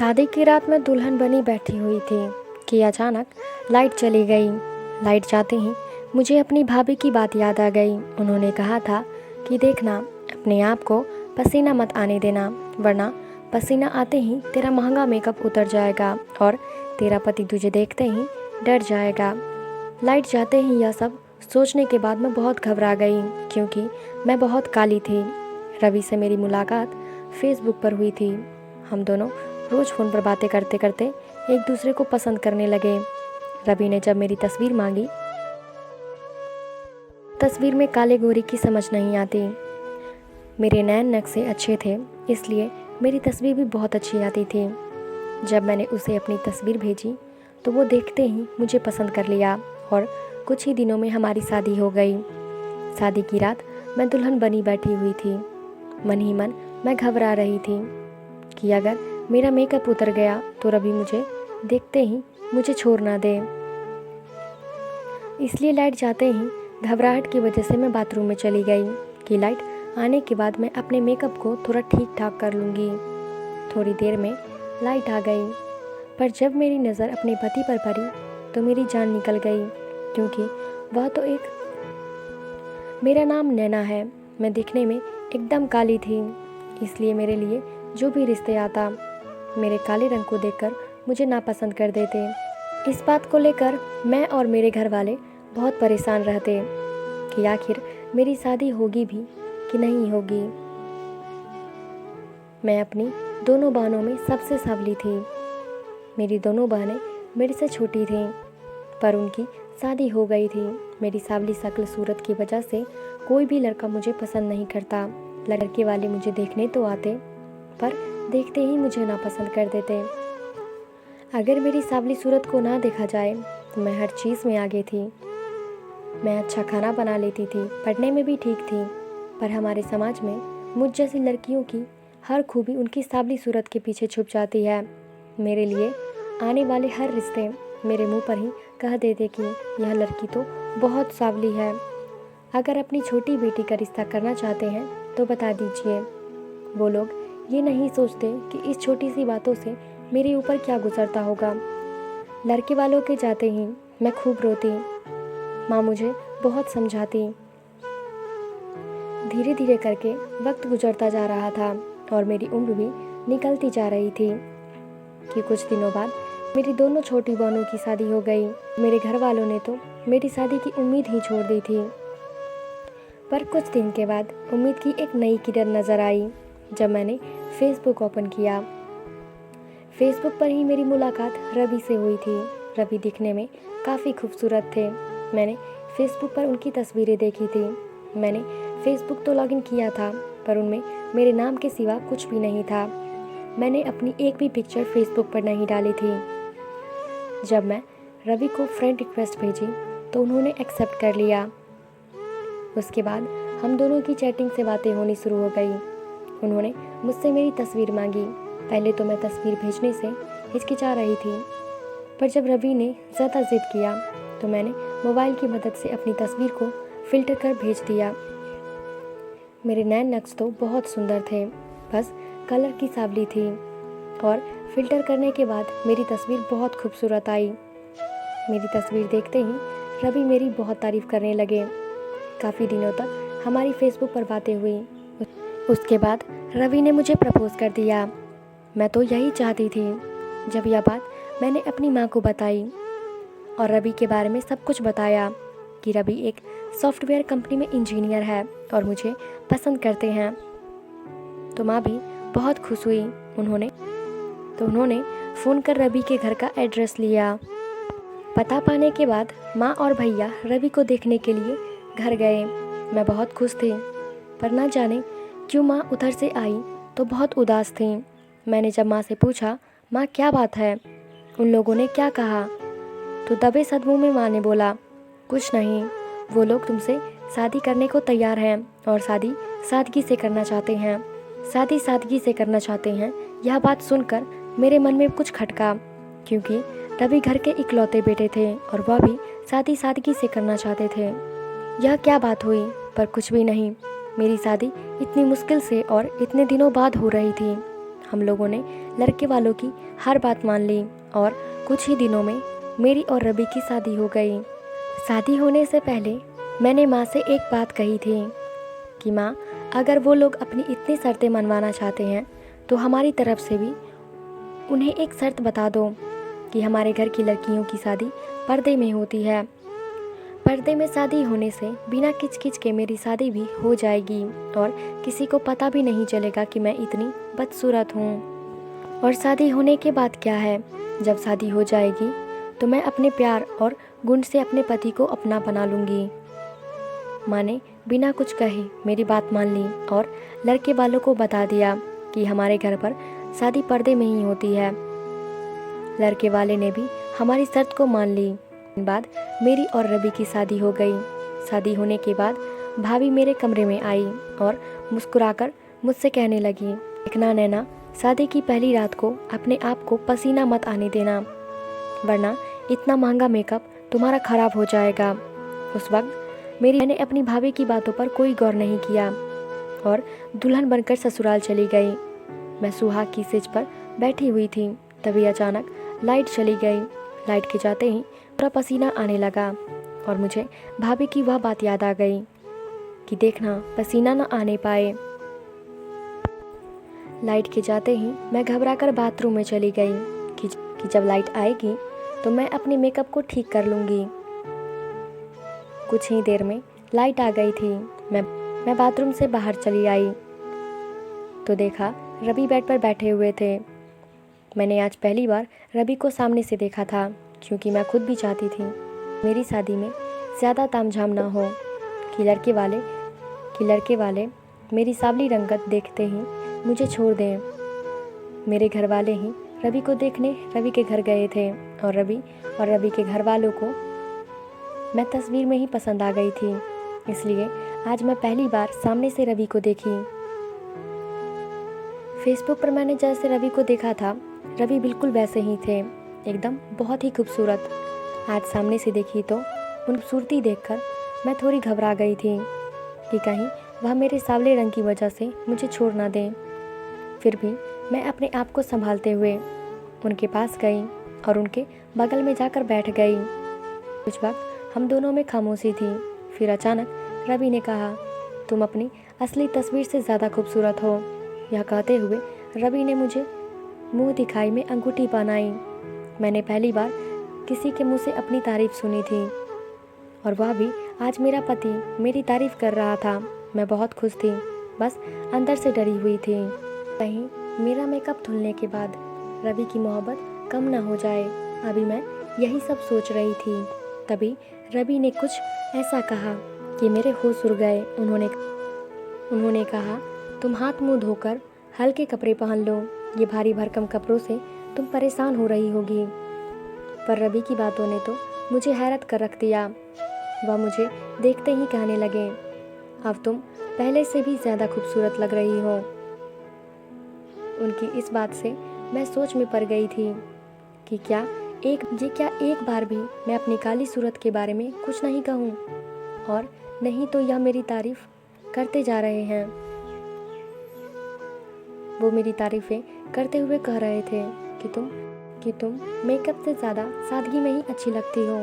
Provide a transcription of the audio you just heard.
शादी की रात में दुल्हन बनी बैठी हुई थी कि अचानक लाइट चली गई। लाइट जाते ही मुझे अपनी भाभी की बात याद आ गई। उन्होंने कहा था कि देखना, अपने आप को पसीना मत आने देना, वरना पसीना आते ही तेरा महंगा मेकअप उतर जाएगा और तेरा पति तुझे देखते ही डर जाएगा। लाइट जाते ही यह सब सोचने के बाद मैं बहुत घबरा गई, क्योंकि मैं बहुत काली थी। रवि से मेरी मुलाकात फेसबुक पर हुई थी। हम दोनों रोज़ फ़ोन पर बातें करते करते एक दूसरे को पसंद करने लगे। रवि ने जब मेरी तस्वीर मांगी, तस्वीर में काले गोरे की समझ नहीं आती। मेरे नैन नक्शे अच्छे थे, इसलिए मेरी तस्वीर भी बहुत अच्छी आती थी। जब मैंने उसे अपनी तस्वीर भेजी तो वो देखते ही मुझे पसंद कर लिया और कुछ ही दिनों में हमारी शादी हो गई। शादी की रात मैं दुल्हन बनी बैठी हुई थी। मन ही मन मैं घबरा रही थी कि अगर मेरा मेकअप उतर गया तो रवि मुझे देखते ही मुझे छोड़ ना दे। इसलिए लाइट जाते ही घबराहट की वजह से मैं बाथरूम में चली गई कि लाइट आने के बाद मैं अपने मेकअप को थोड़ा ठीक ठाक कर लूँगी। थोड़ी देर में लाइट आ गई, पर जब मेरी नज़र अपने पति पर पड़ी तो मेरी जान निकल गई, क्योंकि वह तो मेरा नाम नैना है। मैं दिखने में एकदम काली थी, इसलिए मेरे लिए जो भी रिश्ते आता मेरे काले रंग को देखकर मुझे नापसंद कर देते। इस बात को लेकर मैं और मेरे घर वाले बहुत परेशान रहते कि आखिर मेरी शादी होगी भी कि नहीं होगी। मैं अपनी दोनों बहनों में सबसे सांवली थी। मेरी दोनों बहनें मेरे से छोटी थीं, पर उनकी शादी हो गई थी। मेरी सांवली शक्ल सूरत की वजह से कोई भी लड़का मुझे पसंद नहीं करता। लड़के वाले मुझे देखने तो आते, पर देखते ही मुझे नापसंद कर देते। अगर मेरी सांवली सूरत को ना देखा जाए तो मैं हर चीज़ में आगे थी। मैं अच्छा खाना बना लेती थी, पढ़ने में भी ठीक थी, पर हमारे समाज में मुझ जैसी लड़कियों की हर खूबी उनकी सांवली सूरत के पीछे छुप जाती है। मेरे लिए आने वाले हर रिश्ते मेरे मुंह पर ही कह देते कि यह लड़की तो बहुत सांवली है। अगर अपनी छोटी बेटी का रिश्ता करना चाहते हैं तो बता दीजिए। वो लोग ये नहीं सोचते कि इस छोटी सी बातों से मेरे ऊपर क्या गुजरता होगा। लड़के वालों के जाते ही मैं खूब रोती। माँ मुझे बहुत समझाती। धीरे धीरे करके वक्त गुजरता जा रहा था और मेरी उम्र भी निकलती जा रही थी कि कुछ दिनों बाद मेरी दोनों छोटी बहनों की शादी हो गई। मेरे घर वालों ने तो मेरी शादी की उम्मीद ही छोड़ दी थी। पर कुछ दिन के बाद उम्मीद की एक नई किरण नज़र आई जब मैंने फेसबुक ओपन किया। फेसबुक पर ही मेरी मुलाकात रवि से हुई थी। रवि दिखने में काफ़ी खूबसूरत थे। मैंने फेसबुक पर उनकी तस्वीरें देखी थी। मैंने फेसबुक तो लॉगिन किया था, पर उनमें मेरे नाम के सिवा कुछ भी नहीं था। मैंने अपनी एक भी पिक्चर फेसबुक पर नहीं डाली थी। जब मैं रवि को फ्रेंड रिक्वेस्ट भेजी तो उन्होंने एक्सेप्ट कर लिया। उसके बाद हम दोनों की चैटिंग से बातें होनी शुरू हो गई। उन्होंने मुझसे मेरी तस्वीर मांगी। पहले तो मैं तस्वीर भेजने से हिचकिचा रही थी, पर जब रवि ने ज़्यादा जिद किया तो मैंने मोबाइल की मदद से अपनी तस्वीर को फ़िल्टर कर भेज दिया। मेरे नैन नक्श तो बहुत सुंदर थे, बस कलर की सांवली थी, और फ़िल्टर करने के बाद मेरी तस्वीर बहुत खूबसूरत आई। मेरी तस्वीर देखते ही रवि मेरी बहुत तारीफ़ करने लगे। काफ़ी दिनों तक हमारी फेसबुक पर बातें हुई। उसके बाद रवि ने मुझे प्रपोज़ कर दिया। मैं तो यही चाहती थी। जब यह बात मैंने अपनी माँ को बताई और रवि के बारे में सब कुछ बताया कि रवि एक सॉफ्टवेयर कंपनी में इंजीनियर है और मुझे पसंद करते हैं, तो माँ भी बहुत खुश हुई। उन्होंने फ़ोन कर रवि के घर का एड्रेस लिया। पता पाने के बाद माँ और भैया रवि को देखने के लिए घर गए। मैं बहुत खुश थी, पर ना जाने क्यों माँ उधर से आई तो बहुत उदास थी। मैंने जब माँ से पूछा, माँ क्या बात है, उन लोगों ने क्या कहा, तो दबे सदमों में माँ ने बोला, कुछ नहीं, वो लोग तुमसे शादी करने को तैयार हैं और शादी सादगी से करना चाहते हैं। शादी सादगी से करना चाहते हैं। यह बात सुनकर मेरे मन में कुछ खटका, क्योंकि रवि घर के इकलौते बेटे थे और वह भी शादी सादगी से करना चाहते थे। यह क्या बात हुई, पर कुछ भी नहीं। मेरी शादी इतनी मुश्किल से और इतने दिनों बाद हो रही थी। हम लोगों ने लड़के वालों की हर बात मान ली और कुछ ही दिनों में मेरी और रवि की शादी हो गई। शादी होने से पहले मैंने माँ से एक बात कही थी कि माँ, अगर वो लोग अपनी इतनी शर्तें मनवाना चाहते हैं तो हमारी तरफ से भी उन्हें एक शर्त बता दो कि हमारे घर की लड़कियों की शादी पर्दे में होती है। पर्दे में शादी होने से बिना किचकिच के मेरी शादी भी हो जाएगी और किसी को पता भी नहीं चलेगा कि मैं इतनी बदसूरत हूँ। और शादी होने के बाद क्या है, जब शादी हो जाएगी तो मैं अपने प्यार और गुण से अपने पति को अपना बना लूँगी। माँ ने बिना कुछ कहे मेरी बात मान ली और लड़के वालों को बता दिया कि हमारे घर पर शादी पर्दे में ही होती है। लड़के वाले ने भी हमारी शर्त को मान ली। बाद मेरी और रवि की शादी हो गई। शादी होने के बाद भाभी मेरे कमरे में आई और मुस्कुराकर मुझसे कहने लगी, देखना नैना, शादी की पहली रात को अपने आप को पसीना मत आने देना, वरना इतना महंगा मेकअप तुम्हारा खराब हो जाएगा। उस वक्त मैंने अपनी भाभी की बातों पर कोई गौर नहीं किया और दुल्हन बनकर ससुराल चली गई। मैं सुहाग की सेज पर बैठी हुई थी, तभी अचानक लाइट चली गई। लाइट के जाते ही पूरा पसीना आने लगा और मुझे भाभी की वह बात याद आ गई कि देखना पसीना न आने पाए। लाइट के जाते ही मैं घबराकर बाथरूम में चली गई कि जब लाइट आएगी तो मैं अपने मेकअप को ठीक कर लूँगी। कुछ ही देर में लाइट आ गई थी। मैं बाथरूम से बाहर चली आई तो देखा रवि बेड पर बैठे हुए थे। मैंने आज पहली बार रवि को सामने से देखा था, क्योंकि मैं खुद भी चाहती थी मेरी शादी में ज़्यादा तामझाम ना हो कि लड़के वाले मेरी सांवली रंगत देखते ही मुझे छोड़ दें। मेरे घर वाले ही रवि को देखने रवि के घर गए थे और रवि के घर वालों को मैं तस्वीर में ही पसंद आ गई थी, इसलिए आज मैं पहली बार सामने से रवि को देखी। फेसबुक पर मैंने जैसे रवि को देखा था, रवि बिल्कुल वैसे ही थे, एकदम बहुत ही खूबसूरत। आज सामने से देखी तो उन खूबसूरती देखकर मैं थोड़ी घबरा गई थी कि कहीं वह मेरे सांवले रंग की वजह से मुझे छोड़ ना दें। फिर भी मैं अपने आप को संभालते हुए उनके पास गई और उनके बगल में जाकर बैठ गई। कुछ वक्त हम दोनों में खामोशी थी। फिर अचानक रवि ने कहा, तुम अपनी असली तस्वीर से ज़्यादा खूबसूरत हो। यह कहते हुए रवि ने मुझे मुंह दिखाई में अंगूठी पहनाई। मैंने पहली बार किसी के मुंह से अपनी तारीफ सुनी थी और वह भी आज मेरा पति मेरी तारीफ कर रहा था। मैं बहुत खुश थी, बस अंदर से डरी हुई थी कहीं मेरा मेकअप धुलने के बाद रवि की मोहब्बत कम ना हो जाए। अभी मैं यही सब सोच रही थी, तभी रवि ने कुछ ऐसा कहा कि मेरे होश उड़ गए। उन्होंने कहा, तुम हाथ मुंह धोकर हल्के कपड़े पहन लो, ये भारी भरकम कपड़ों से तुम परेशान हो रही होगी। पर रवि की बातों ने तो मुझे हैरत कर रख दिया। वह मुझे देखते ही कहने लगे, अब तुम पहले से भी ज़्यादा खूबसूरत लग रही हो। उनकी इस बात से मैं सोच में पड़ गई थी कि क्या एक बार भी मैं अपनी काली सूरत के बारे में कुछ नहीं कहूँ, और नहीं तो यह मेरी तारीफ करते जा रहे हैं। वो मेरी तारीफ़ें करते हुए कह रहे थे कि तुम मेकअप से ज़्यादा सादगी में ही अच्छी लगती हो।